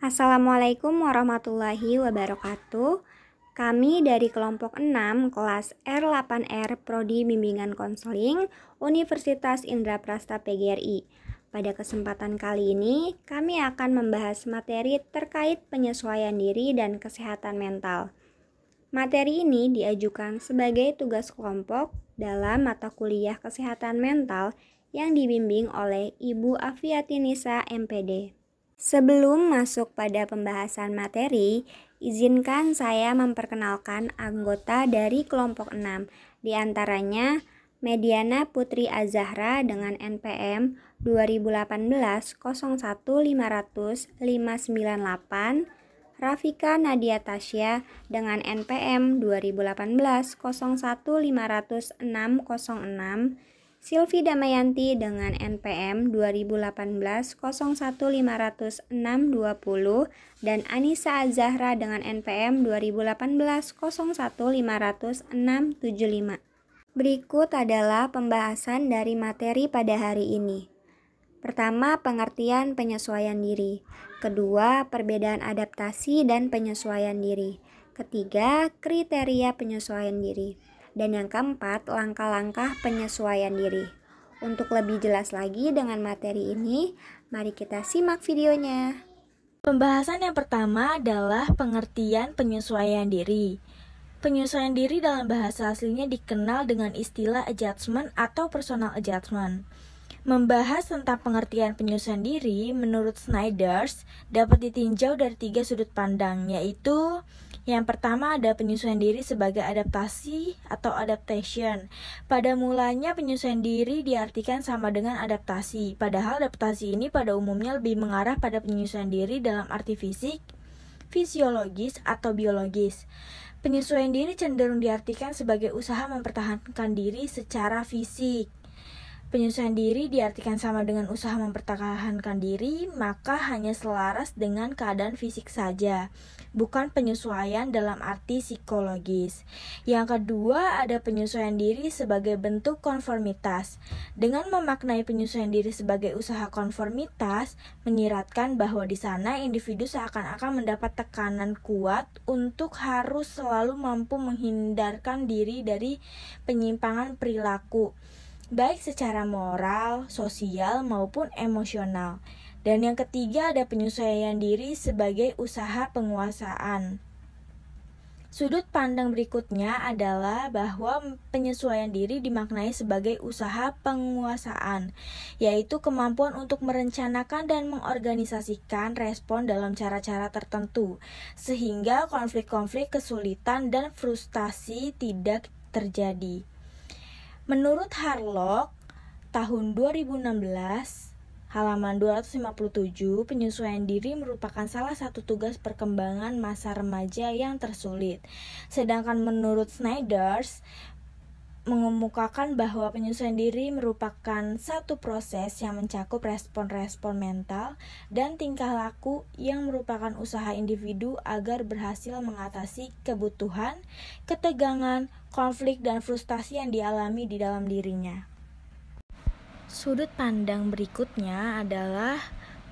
Assalamualaikum warahmatullahi wabarakatuh. Kami dari kelompok 6 kelas R8R Prodi Bimbingan Konseling Universitas Indraprasta PGRI. Pada kesempatan kali ini, kami akan membahas materi terkait penyesuaian diri dan kesehatan mental. Materi ini diajukan sebagai tugas kelompok dalam mata kuliah kesehatan mental yang dibimbing oleh Ibu Afiati Nisa MPD. Sebelum masuk pada pembahasan materi, izinkan saya memperkenalkan anggota dari kelompok 6, di antaranya Mediana Putri Azahra dengan NPM 2018-01-500-598, Rafika Nadia Tasya dengan NPM 2018-01-500-606, Silvi Damayanti dengan NPM 2018-01-500-620 dan Anissa Azahra dengan NPM 2018-01-500-675. Berikut adalah pembahasan dari materi pada hari ini. Pertama, pengertian penyesuaian diri. Kedua, perbedaan adaptasi dan penyesuaian diri. Ketiga, kriteria penyesuaian diri. Dan yang keempat, langkah-langkah penyesuaian diri. Untuk lebih jelas lagi dengan materi ini, mari kita simak videonya. Pembahasan yang pertama adalah pengertian penyesuaian diri. Penyesuaian diri dalam bahasa aslinya dikenal dengan istilah adjustment atau personal adjustment. Membahas tentang pengertian penyesuaian diri menurut Snyder's dapat ditinjau dari 3 sudut pandang, yaitu yang pertama ada penyesuaian diri sebagai adaptasi atau adaptation. Pada mulanya penyesuaian diri diartikan sama dengan adaptasi, padahal adaptasi ini pada umumnya lebih mengarah pada penyesuaian diri dalam arti fisik, fisiologis, atau biologis. Penyesuaian diri cenderung diartikan sebagai usaha mempertahankan diri secara fisik. Penyesuaian diri diartikan sama dengan usaha mempertahankan diri, maka hanya selaras dengan keadaan fisik saja, bukan penyesuaian dalam arti psikologis. Yang kedua, ada penyesuaian diri sebagai bentuk konformitas. Dengan memaknai penyesuaian diri sebagai usaha konformitas, menyiratkan bahwa di sana individu seakan-akan mendapat tekanan kuat untuk harus selalu mampu menghindarkan diri dari penyimpangan perilaku, baik secara moral, sosial, maupun emosional. Dan yang ketiga ada penyesuaian diri sebagai usaha penguasaan. Sudut pandang berikutnya adalah bahwa penyesuaian diri dimaknai sebagai usaha penguasaan, yaitu kemampuan untuk merencanakan dan mengorganisasikan respon dalam cara-cara tertentu, sehingga konflik-konflik, kesulitan, dan frustasi tidak terjadi. Menurut Harlock, tahun 2016, halaman 257, penyesuaian diri merupakan salah satu tugas perkembangan masa remaja yang tersulit. Sedangkan menurut Snyder's, mengemukakan bahwa penyesuaian diri merupakan satu proses yang mencakup respon-respon mental dan tingkah laku yang merupakan usaha individu agar berhasil mengatasi kebutuhan, ketegangan, konflik, dan frustasi yang dialami di dalam dirinya. Sudut pandang berikutnya adalah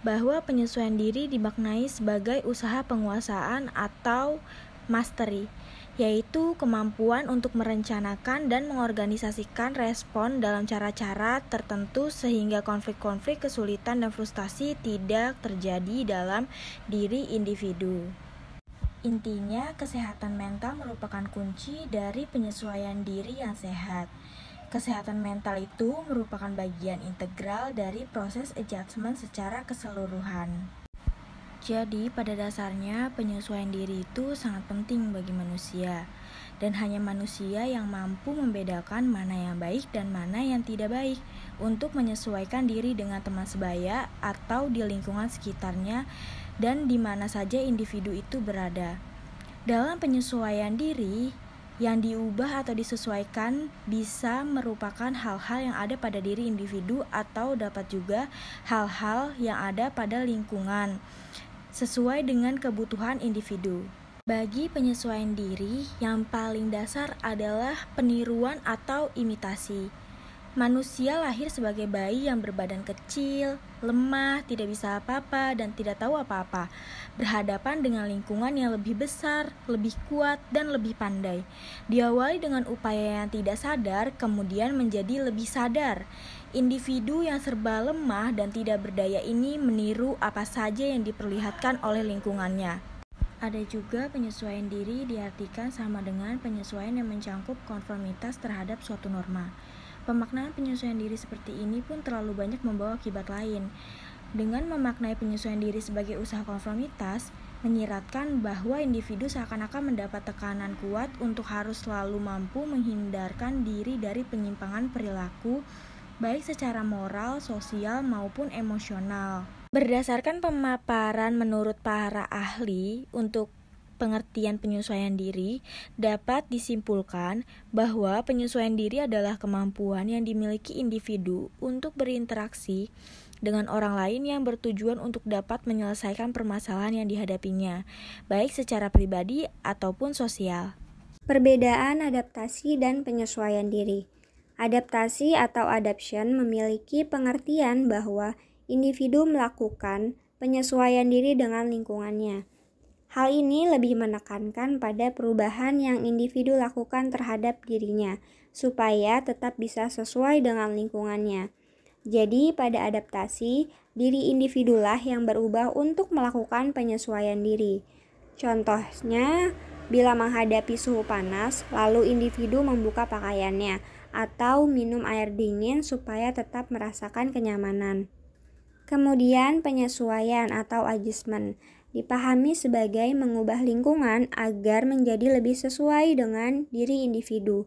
bahwa penyesuaian diri dimaknai sebagai usaha penguasaan atau mastery, yaitu kemampuan untuk merencanakan dan mengorganisasikan respon dalam cara-cara tertentu sehingga konflik-konflik, kesulitan, dan frustasi tidak terjadi dalam diri individu. Intinya, kesehatan mental merupakan kunci dari penyesuaian diri yang sehat. Kesehatan mental itu merupakan bagian integral dari proses adjustment secara keseluruhan. Jadi, pada dasarnya penyesuaian diri itu sangat penting bagi manusia, dan hanya manusia yang mampu membedakan mana yang baik dan mana yang tidak baik untuk menyesuaikan diri dengan teman sebaya atau di lingkungan sekitarnya dan di mana saja individu itu berada. Dalam penyesuaian diri, yang diubah atau disesuaikan bisa merupakan hal-hal yang ada pada diri individu atau dapat juga hal-hal yang ada pada lingkungan, sesuai dengan kebutuhan individu. Bagi penyesuaian diri, yang paling dasar adalah peniruan atau imitasi. Manusia lahir sebagai bayi yang berbadan kecil, lemah, tidak bisa apa-apa, dan tidak tahu apa-apa. Berhadapan dengan lingkungan yang lebih besar, lebih kuat, dan lebih pandai. Diawali dengan upaya yang tidak sadar, kemudian menjadi lebih sadar. Individu yang serba lemah dan tidak berdaya ini meniru apa saja yang diperlihatkan oleh lingkungannya. Ada juga penyesuaian diri diartikan sama dengan penyesuaian yang mencangkup konformitas terhadap suatu norma. Pemaknaan penyesuaian diri seperti ini pun terlalu banyak membawa akibat lain. Dengan memaknai penyesuaian diri sebagai usaha konformitas, menyiratkan bahwa individu seakan-akan mendapat tekanan kuat untuk harus selalu mampu menghindarkan diri dari penyimpangan perilaku, baik secara moral, sosial, maupun emosional. Berdasarkan pemaparan menurut para ahli untuk pengertian penyesuaian diri, dapat disimpulkan bahwa penyesuaian diri adalah kemampuan yang dimiliki individu untuk berinteraksi dengan orang lain yang bertujuan untuk dapat menyelesaikan permasalahan yang dihadapinya, baik secara pribadi ataupun sosial. Perbedaan adaptasi dan penyesuaian diri. Adaptasi atau adaption memiliki pengertian bahwa individu melakukan penyesuaian diri dengan lingkungannya. Hal ini lebih menekankan pada perubahan yang individu lakukan terhadap dirinya, supaya tetap bisa sesuai dengan lingkungannya. Jadi, pada adaptasi, diri individulah yang berubah untuk melakukan penyesuaian diri. Contohnya, bila menghadapi suhu panas, lalu individu membuka pakaiannya atau minum air dingin supaya tetap merasakan kenyamanan. Kemudian, penyesuaian atau adjustment dipahami sebagai mengubah lingkungan agar menjadi lebih sesuai dengan diri individu.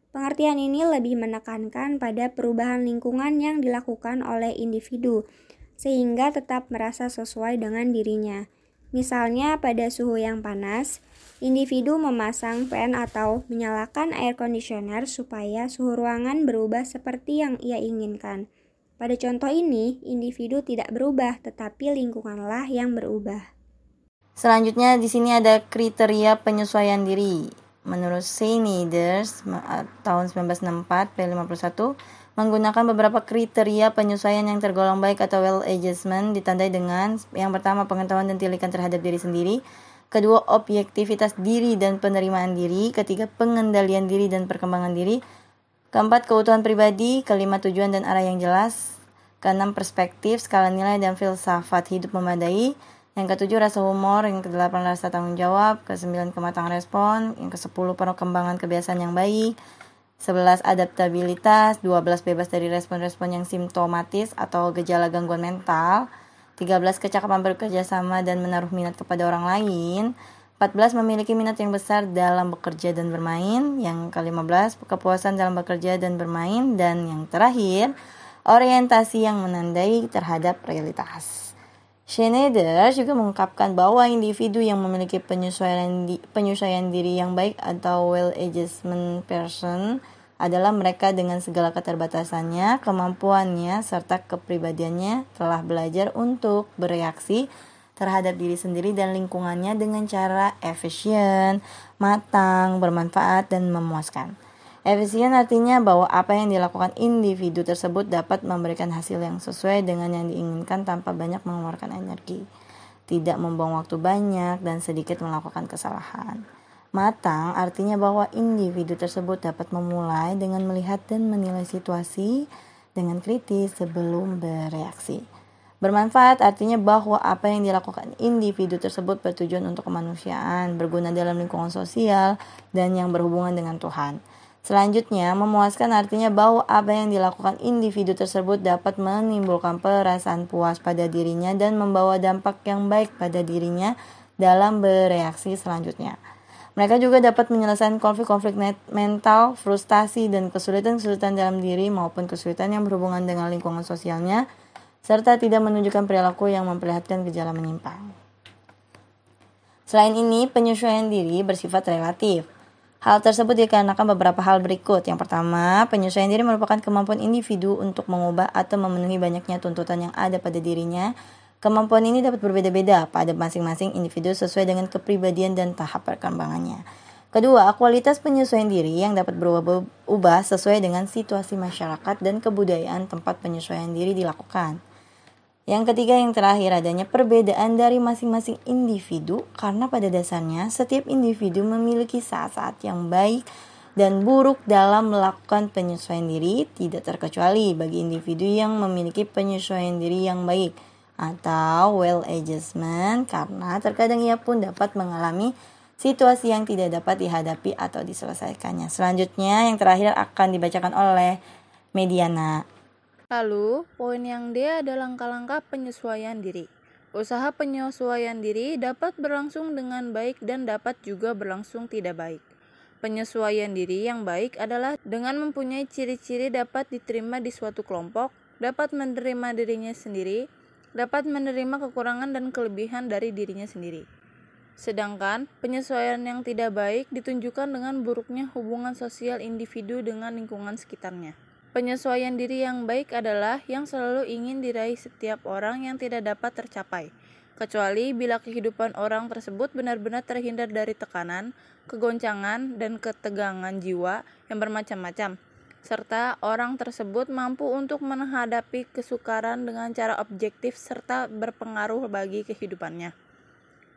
Pengertian ini lebih menekankan pada perubahan lingkungan yang dilakukan oleh individu, sehingga tetap merasa sesuai dengan dirinya. Misalnya pada suhu yang panas, individu memasang fan atau menyalakan air conditioner supaya suhu ruangan berubah seperti yang ia inginkan. Pada contoh ini, individu tidak berubah, tetapi lingkunganlah yang berubah. Selanjutnya di sini ada kriteria penyesuaian diri. Menurut Snyder's tahun 1964 P51 menggunakan beberapa kriteria penyesuaian yang tergolong baik atau well adjustment ditandai dengan yang pertama pengetahuan dan tilikan terhadap diri sendiri, kedua objektivitas diri dan penerimaan diri, ketiga pengendalian diri dan perkembangan diri, keempat keutuhan pribadi, kelima tujuan dan arah yang jelas, keenam perspektif, skala nilai dan filsafat hidup memadai, yang ketujuh rasa humor, yang kedelapan rasa tanggung jawab, kesembilan kematangan respon, yang kesepuluh perkembangan kebiasaan yang baik, 11 adaptabilitas, 12 bebas dari respon-respon yang simptomatis atau gejala gangguan mental, 13 kecakapan bekerja sama dan menaruh minat kepada orang lain, 14 memiliki minat yang besar dalam bekerja dan bermain, yang ke-15 kepuasan dalam bekerja dan bermain, dan yang terakhir orientasi yang menandai terhadap realitas. Schneider juga mengungkapkan bahwa individu yang memiliki penyesuaian diri yang baik atau well adjustment person adalah mereka dengan segala keterbatasannya, kemampuannya, serta kepribadiannya telah belajar untuk bereaksi terhadap diri sendiri dan lingkungannya dengan cara efisien, matang, bermanfaat, dan memuaskan. Efisien artinya bahwa apa yang dilakukan individu tersebut dapat memberikan hasil yang sesuai dengan yang diinginkan tanpa banyak mengeluarkan energi, tidak membuang waktu banyak, dan sedikit melakukan kesalahan. Matang artinya bahwa individu tersebut dapat memulai dengan melihat dan menilai situasi dengan kritis sebelum bereaksi. Bermanfaat artinya bahwa apa yang dilakukan individu tersebut bertujuan untuk kemanusiaan, berguna dalam lingkungan sosial, dan yang berhubungan dengan Tuhan. Selanjutnya, memuaskan artinya bahwa apa yang dilakukan individu tersebut dapat menimbulkan perasaan puas pada dirinya dan membawa dampak yang baik pada dirinya dalam bereaksi selanjutnya. Mereka juga dapat menyelesaikan konflik-konflik mental, frustasi, dan kesulitan-kesulitan dalam diri maupun kesulitan yang berhubungan dengan lingkungan sosialnya, serta tidak menunjukkan perilaku yang memperlihatkan gejala menyimpang. Selain ini, penyesuaian diri bersifat relatif. Hal tersebut dikarenakan beberapa hal berikut. Yang pertama, penyesuaian diri merupakan kemampuan individu untuk mengubah atau memenuhi banyaknya tuntutan yang ada pada dirinya. Kemampuan ini dapat berbeda-beda pada masing-masing individu sesuai dengan kepribadian dan tahap perkembangannya. Kedua, kualitas penyesuaian diri yang dapat berubah sesuai dengan situasi masyarakat dan kebudayaan tempat penyesuaian diri dilakukan. Yang ketiga, yang terakhir, adanya perbedaan dari masing-masing individu karena pada dasarnya setiap individu memiliki saat-saat yang baik dan buruk dalam melakukan penyesuaian diri, tidak terkecuali bagi individu yang memiliki penyesuaian diri yang baik atau well adjustment, karena terkadang ia pun dapat mengalami situasi yang tidak dapat dihadapi atau diselesaikannya. Selanjutnya, yang terakhir akan dibacakan oleh Mediana. Lalu, poin yang D ada langkah-langkah penyesuaian diri. Usaha penyesuaian diri dapat berlangsung dengan baik dan dapat juga berlangsung tidak baik. Penyesuaian diri yang baik adalah dengan mempunyai ciri-ciri dapat diterima di suatu kelompok, dapat menerima dirinya sendiri, dapat menerima kekurangan dan kelebihan dari dirinya sendiri. Sedangkan penyesuaian yang tidak baik ditunjukkan dengan buruknya hubungan sosial individu dengan lingkungan sekitarnya. Penyesuaian diri yang baik adalah yang selalu ingin diraih setiap orang yang tidak dapat tercapai, kecuali bila kehidupan orang tersebut benar-benar terhindar dari tekanan, kegoncangan, dan ketegangan jiwa yang bermacam-macam, serta orang tersebut mampu untuk menghadapi kesukaran dengan cara objektif serta berpengaruh bagi kehidupannya.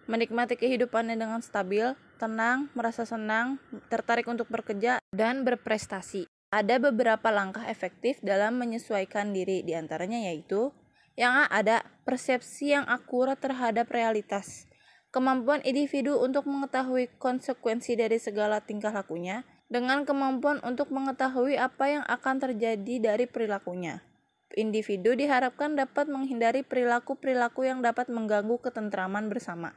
Menikmati kehidupannya dengan stabil, tenang, merasa senang, tertarik untuk bekerja, dan berprestasi. Ada beberapa langkah efektif dalam menyesuaikan diri, diantaranya yaitu yang A, ada persepsi yang akurat terhadap realitas. Kemampuan individu untuk mengetahui konsekuensi dari segala tingkah lakunya, dengan kemampuan untuk mengetahui apa yang akan terjadi dari perilakunya. Individu diharapkan dapat menghindari perilaku-perilaku yang dapat mengganggu ketentraman bersama.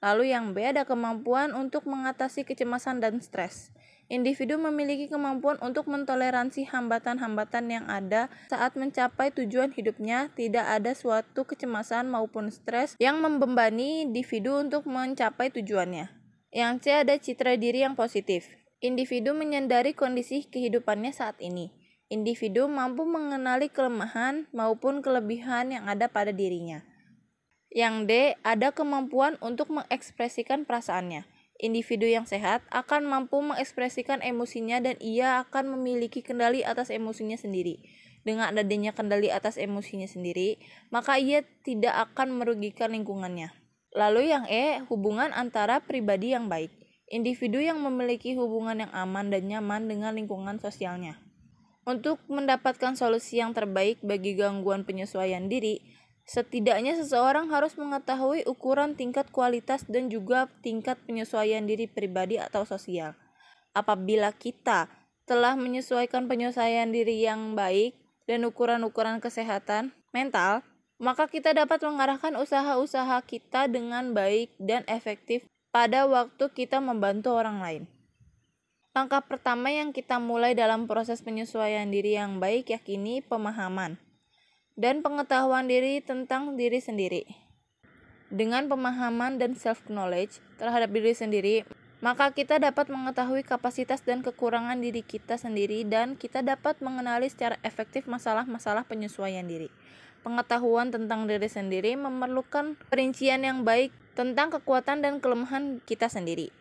Lalu yang B, ada kemampuan untuk mengatasi kecemasan dan stres. Individu memiliki kemampuan untuk mentoleransi hambatan-hambatan yang ada saat mencapai tujuan hidupnya. Tidak ada suatu kecemasan maupun stres yang membebani individu untuk mencapai tujuannya. Yang C, ada citra diri yang positif. Individu menyadari kondisi kehidupannya saat ini. Individu mampu mengenali kelemahan maupun kelebihan yang ada pada dirinya. Yang D, ada kemampuan untuk mengekspresikan perasaannya. Individu yang sehat akan mampu mengekspresikan emosinya dan ia akan memiliki kendali atas emosinya sendiri. Dengan adanya kendali atas emosinya sendiri, maka ia tidak akan merugikan lingkungannya. Lalu yang E, hubungan antara pribadi yang baik. Individu yang memiliki hubungan yang aman dan nyaman dengan lingkungan sosialnya. Untuk mendapatkan solusi yang terbaik bagi gangguan penyesuaian diri, setidaknya seseorang harus mengetahui ukuran tingkat kualitas dan juga tingkat penyesuaian diri pribadi atau sosial. Apabila kita telah menyesuaikan penyesuaian diri yang baik dan ukuran-ukuran kesehatan mental, maka kita dapat mengarahkan usaha-usaha kita dengan baik dan efektif pada waktu kita membantu orang lain. Langkah pertama yang kita mulai dalam proses penyesuaian diri yang baik yakni pemahaman dan pengetahuan diri tentang diri sendiri. Dengan pemahaman dan self-knowledge terhadap diri sendiri, maka kita dapat mengetahui kapasitas dan kekurangan diri kita sendiri dan kita dapat mengenali secara efektif masalah-masalah penyesuaian diri. Pengetahuan tentang diri sendiri memerlukan perincian yang baik tentang kekuatan dan kelemahan kita sendiri.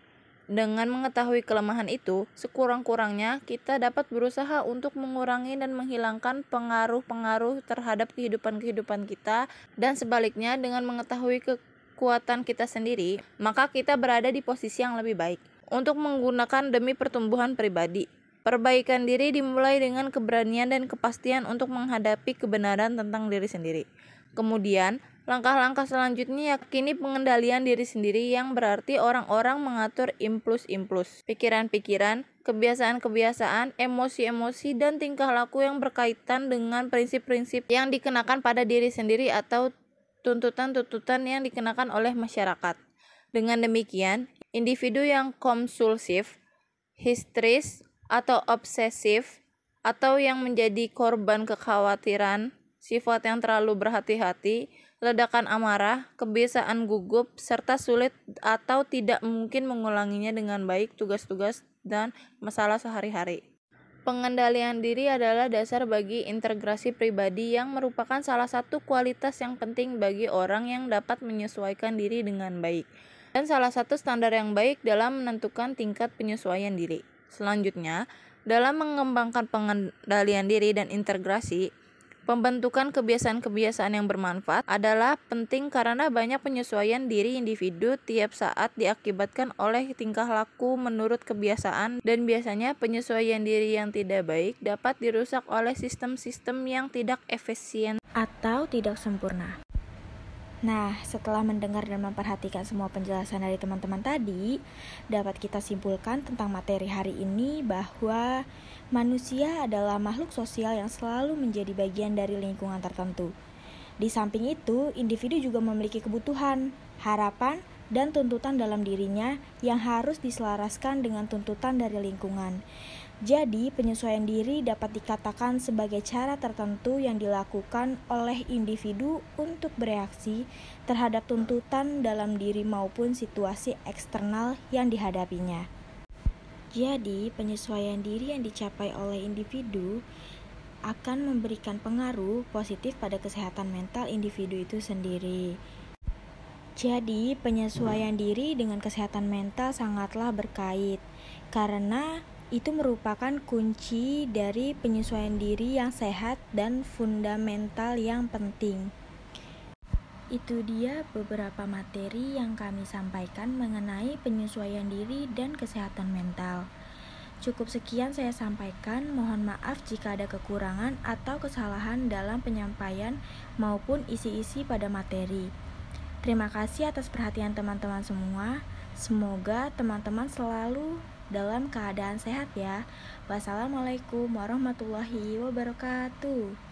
Dengan mengetahui kelemahan itu, sekurang-kurangnya kita dapat berusaha untuk mengurangi dan menghilangkan pengaruh-pengaruh terhadap kehidupan kita, dan sebaliknya dengan mengetahui kekuatan kita sendiri, maka kita berada di posisi yang lebih baik untuk menggunakan demi pertumbuhan pribadi. Perbaikan diri dimulai dengan keberanian dan kepastian untuk menghadapi kebenaran tentang diri sendiri. Kemudian, langkah-langkah selanjutnya yakni pengendalian diri sendiri yang berarti orang-orang mengatur impuls-impuls, pikiran-pikiran, kebiasaan-kebiasaan, emosi-emosi, dan tingkah laku yang berkaitan dengan prinsip-prinsip yang dikenakan pada diri sendiri atau tuntutan-tuntutan yang dikenakan oleh masyarakat. Dengan demikian, individu yang kompulsif, histeris, atau obsesif, atau yang menjadi korban kekhawatiran, sifat yang terlalu berhati-hati, ledakan amarah, kebiasaan gugup, serta sulit atau tidak mungkin mengulanginya dengan baik tugas-tugas dan masalah sehari-hari. Pengendalian diri adalah dasar bagi integrasi pribadi yang merupakan salah satu kualitas yang penting bagi orang yang dapat menyesuaikan diri dengan baik. dan salah satu standar yang baik dalam menentukan tingkat penyesuaian diri. Selanjutnya, dalam mengembangkan pengendalian diri dan integrasi, pembentukan kebiasaan-kebiasaan yang bermanfaat adalah penting karena banyak penyesuaian diri individu tiap saat diakibatkan oleh tingkah laku menurut kebiasaan, dan biasanya penyesuaian diri yang tidak baik dapat dirusak oleh sistem-sistem yang tidak efisien atau tidak sempurna. Nah, setelah mendengar dan memperhatikan semua penjelasan dari teman-teman tadi, dapat kita simpulkan tentang materi hari ini bahwa manusia adalah makhluk sosial yang selalu menjadi bagian dari lingkungan tertentu. Di samping itu, individu juga memiliki kebutuhan, harapan, dan tuntutan dalam dirinya yang harus diselaraskan dengan tuntutan dari lingkungan. Jadi, penyesuaian diri dapat dikatakan sebagai cara tertentu yang dilakukan oleh individu untuk bereaksi terhadap tuntutan dalam diri maupun situasi eksternal yang dihadapinya. Jadi, penyesuaian diri yang dicapai oleh individu akan memberikan pengaruh positif pada kesehatan mental individu itu sendiri. Jadi, penyesuaian diri dengan kesehatan mental sangatlah berkait, karena itu merupakan kunci dari penyesuaian diri yang sehat dan fundamental yang penting. Itu dia beberapa materi yang kami sampaikan mengenai penyesuaian diri dan kesehatan mental. Cukup sekian saya sampaikan, mohon maaf jika ada kekurangan atau kesalahan dalam penyampaian maupun isi-isi pada materi. Terima kasih atas perhatian teman-teman semua. Semoga teman-teman selalu dalam keadaan sehat ya. Wassalamualaikum warahmatullahi wabarakatuh.